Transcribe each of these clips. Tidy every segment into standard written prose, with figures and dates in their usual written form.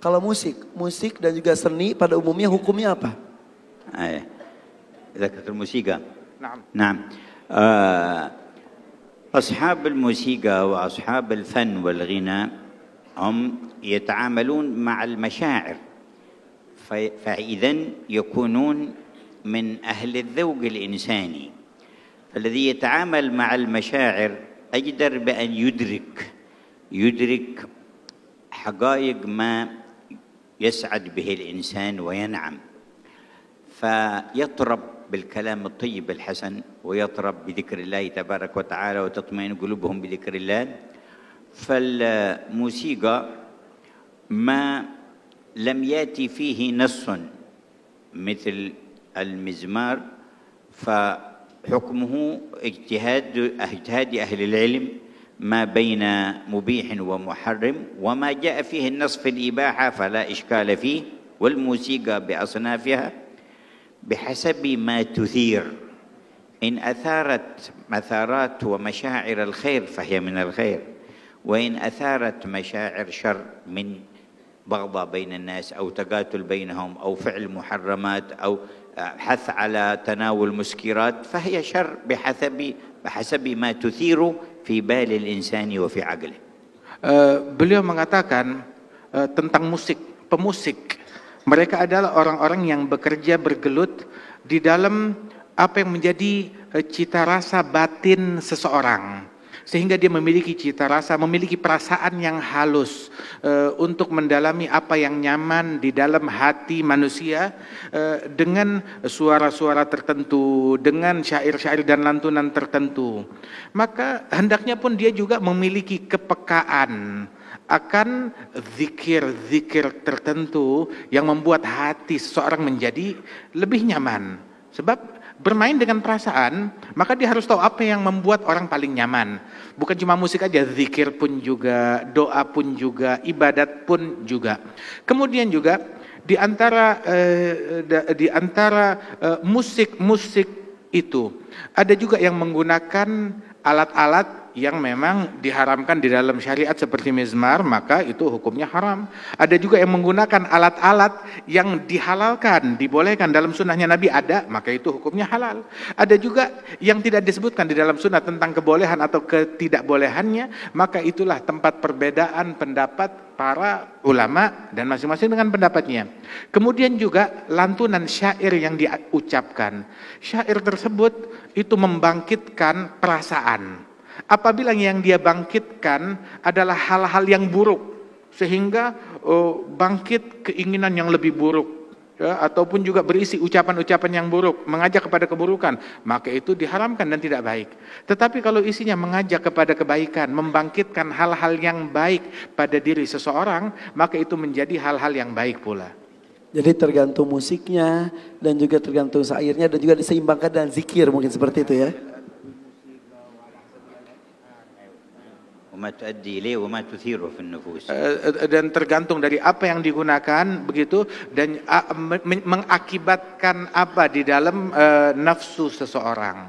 Kalau musik dan juga seni pada umumnya hukumnya apa? ذكرت الموسيقى. نعم. نعم. أصحاب الموسيقى وأصحاب الفن والغناء هم يتعاملون مع المشاعر، فإذا يكونون من أهل الذوق الإنساني. الذي يتعامل مع المشاعر أجدر بأن يدرك حقائق ما يسعد به الإنسان وينعم، فيطرب بالكلام الطيب الحسن ويطرب بذكر الله تبارك وتعالى وتطمئن قلوبهم بذكر الله. فالموسيقى ما لم يأتي فيه نص مثل المزمار فحكمه اجتهاد أهل العلم ما بين مبيح ومحرم، وما جاء فيه النص في الإباحة فلا إشكال فيه. والموسيقى بأصنافها بحسب ما تثير، إن أثارت مثارات ومشاعر الخير فهي من الخير، وإن أثارت مشاعر شر من بغضاء بين الناس أو تقاتل بينهم أو فعل محرمات أو حث على تناول مسكرات فهي شر بحسب ما تثير في بال الإنسان وفي عقله. Beliau mengatakan tentang pemusik. Mereka adalah orang-orang yang bekerja bergelut di dalam apa yang menjadi cita rasa batin seseorang. Sehingga dia memiliki cita rasa, memiliki perasaan yang halus untuk mendalami apa yang nyaman di dalam hati manusia dengan suara-suara tertentu, dengan syair-syair dan lantunan tertentu. Maka hendaknya pun dia juga memiliki kepekaan akan zikir-zikir tertentu yang membuat hati seseorang menjadi lebih nyaman. Sebab bermain dengan perasaan, maka dia harus tahu apa yang membuat orang paling nyaman. Bukan cuma musik aja, zikir pun juga, doa pun juga, ibadat pun juga. Kemudian juga di antara musik-musik itu ada juga yang menggunakan alat-alat yang memang diharamkan di dalam syariat seperti mizmar, maka itu hukumnya haram. Ada juga yang menggunakan alat-alat yang dihalalkan, dibolehkan dalam sunnahnya Nabi ada, maka itu hukumnya halal. Ada juga yang tidak disebutkan di dalam sunnah tentang kebolehan atau ketidakbolehannya, maka itulah tempat perbedaan pendapat para ulama dan masing-masing dengan pendapatnya. Kemudian juga lantunan syair yang diucapkan. Syair tersebut itu membangkitkan perasaan. Apabila yang dia bangkitkan adalah hal-hal yang buruk, sehingga bangkit keinginan yang lebih buruk, ya, ataupun juga berisi ucapan-ucapan yang buruk, mengajak kepada keburukan, maka itu diharamkan dan tidak baik. Tetapi kalau isinya mengajak kepada kebaikan, membangkitkan hal-hal yang baik pada diri seseorang, maka itu menjadi hal-hal yang baik pula. Jadi tergantung musiknya dan juga tergantung syairnya dan juga diseimbangkan dengan zikir, mungkin seperti itu ya. Dan tergantung dari apa yang digunakan begitu, dan mengakibatkan apa di dalam nafsu seseorang.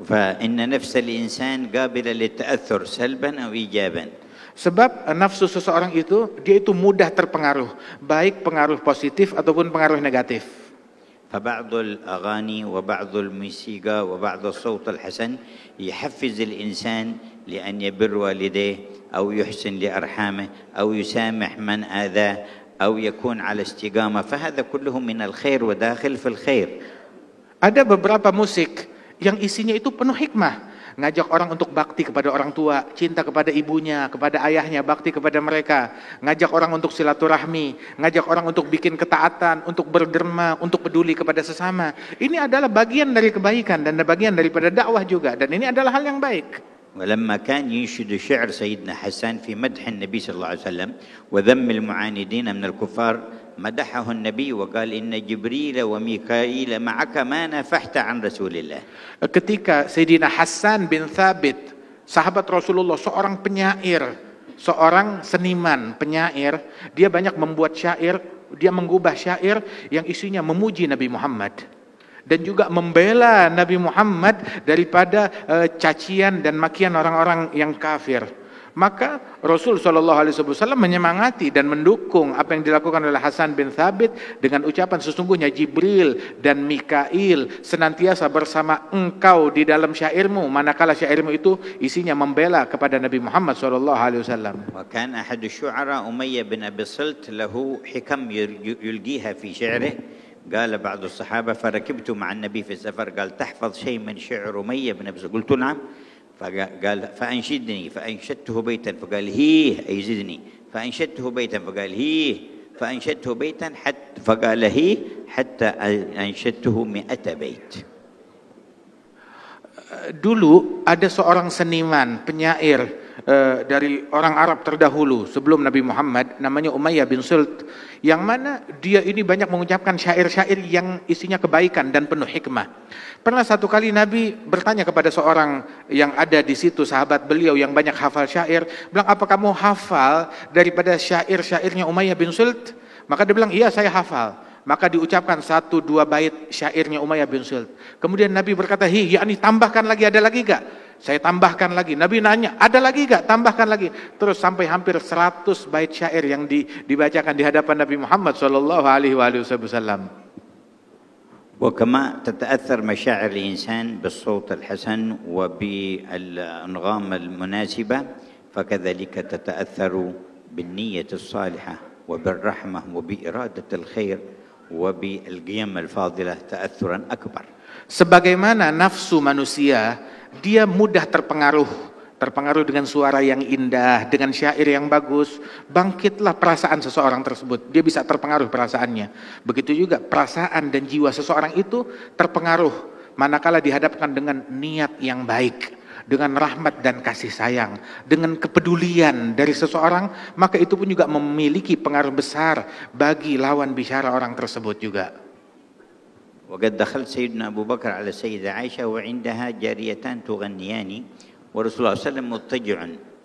فإن نفس الإنسان قابلة للتأثر سلبا أو إيجابا. Sebab nafsu seseorang itu, dia itu mudah terpengaruh, baik pengaruh positif ataupun pengaruh negatif. فبعض الأغاني وبعض الموسيقى وبعض الصوت الحسن يحفز الإنسان لأن يبر والديه أو يحسن لأرحامه أو يسامح من آذاه أو يكون على استقامة، فهذا كله من الخير وداخل في الخير. Ada beberapa musik yang isinya itu penuh hikmah, ngajak orang untuk bakti kepada orang tua, cinta kepada ibunya, kepada ayahnya, bakti kepada mereka, ngajak orang untuk silaturahmi, ngajak orang untuk bikin ketaatan, untuk berderma, untuk peduli kepada sesama. Ini adalah bagian dari kebaikan dan bagian daripada dakwah juga, dan ini adalah hal yang baik. ولما كان ينشد شعر سيدنا حسان في مدح النبي صلى الله عليه وسلم وذم المعاندين من الكفار، مدحه النبي وقال إن جبريل وميكائيل معك ما نفحت عن رسول الله. Ketika Sayyidina Hasan bin Thabit, sahabat Rasulullah, seorang penyair, seorang seniman penyair, dia banyak membuat syair, dia mengubah syair yang isinya memuji Nabi Muhammad dan juga membela Nabi Muhammad daripada cacian dan makian orang-orang yang kafir. Maka Rasul SAW menyemangati dan mendukung apa yang dilakukan oleh Hasan bin Thabit dengan ucapan sesungguhnya Jibril dan Mikail senantiasa bersama engkau di dalam syairmu manakala syairmu itu isinya membela kepada Nabi Muhammad SAW. وكان أحد الشعراء أمية بن أبي صلت له حكم يلقيها في شعره. قال بعض الصحابة فركبت مع النبي في السفر قال تحفظ شيء من شعر أمية بن أبي صلت؟ قلت نعم. فقال فأنشدني فأنشدته بيتا فقال هيه أي زدني فأنشدته بيتا فقال هيه فأنشدته بيتا حتى فقال هيه حتى أنشدته 100 بيت. Dulu ada seorang seniman, penyair dari orang Arab terdahulu sebelum Nabi Muhammad, namanya Umayyah bin Sult, yang mana dia ini banyak mengucapkan syair-syair yang isinya kebaikan dan penuh hikmah. Pernah satu kali Nabi bertanya kepada seorang yang ada di situ, sahabat beliau yang banyak hafal syair, bilang, apa kamu hafal daripada syair-syairnya Umayyah bin Sult? Maka dia bilang, iya saya hafal. Maka diucapkan 1-2 bait syairnya Umayyah bin Sult. Kemudian Nabi berkata, yakni tambahkan lagi, ada lagi gak? Saya tambahkan lagi. Nabi nanya, ada lagi gak? Tambahkan lagi. Terus sampai hampir 100 bait syair yang dibacakan di hadapan Nabi Muhammad SAW. وكما تتأثر مشاعر الإنسان بالصوت الحسن وبالأنغام المناسبة فكذلك تتأثر بالنية الصالحة وبالرحمة وبإرادة الخير وبالقيم الفاضلة تأثرا أكبر. Sebagaimana nafsu manusia, dia mudah terpengaruh dengan suara yang indah, dengan syair yang bagus, bangkitlah perasaan seseorang tersebut. Dia bisa terpengaruh perasaannya. Begitu juga perasaan dan jiwa seseorang itu terpengaruh manakala dihadapkan dengan niat yang baik, dengan rahmat dan kasih sayang, dengan kepedulian dari seseorang, maka itu pun juga memiliki pengaruh besar bagi lawan bicara orang tersebut juga. وقد دخلت سيدنا أبو بكر على السيدة عائشة وعندها جاريتان تغنيان ورسول الله صلى الله عليه وسلم مضطجع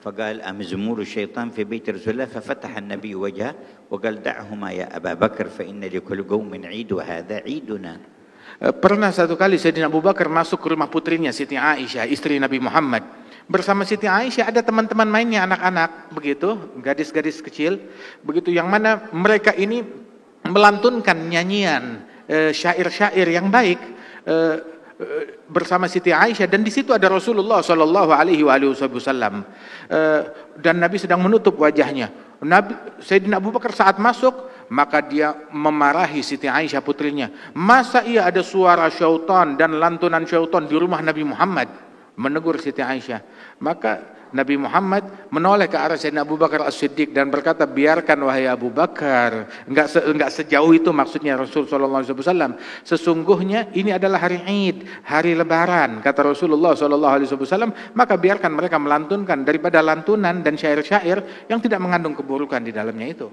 فقال أمزمور الشيطان في بيت رسول الله ففتح النبي وجهه وقال دعهما يا أبا بكر فإن لكل قوم عيد وهذا عيدنا. Pernah satu kali Sayyidina Abu Bakar masuk ke rumah putrinya Siti Aisyah, istri Nabi Muhammad. Bersama Siti Aisyah ada teman-teman mainnya, anak-anak begitu, gadis-gadis kecil begitu, yang mana mereka ini melantunkan nyanyian syair-syair yang baik bersama Siti Aisyah, dan di situ ada Rasulullah Shallallahu Alaihi Wasallam dan Nabi sedang menutup wajahnya. Sayyidina Abu Bakar saat masuk, maka dia memarahi Siti Aisyah putrinya. Masa iya ada suara syaitan dan lantunan syaitan di rumah Nabi Muhammad? Menegur Siti Aisyah. Maka Nabi Muhammad menoleh ke arah Sayyidina Abu Bakar As-Siddiq dan berkata, biarkan wahai Abu Bakar. Enggak sejauh itu maksudnya Rasul SAW. Sesungguhnya ini adalah hari Id, hari Lebaran, kata Rasulullah SAW. Maka biarkan mereka melantunkan daripada lantunan dan syair-syair yang tidak mengandung keburukan di dalamnya itu.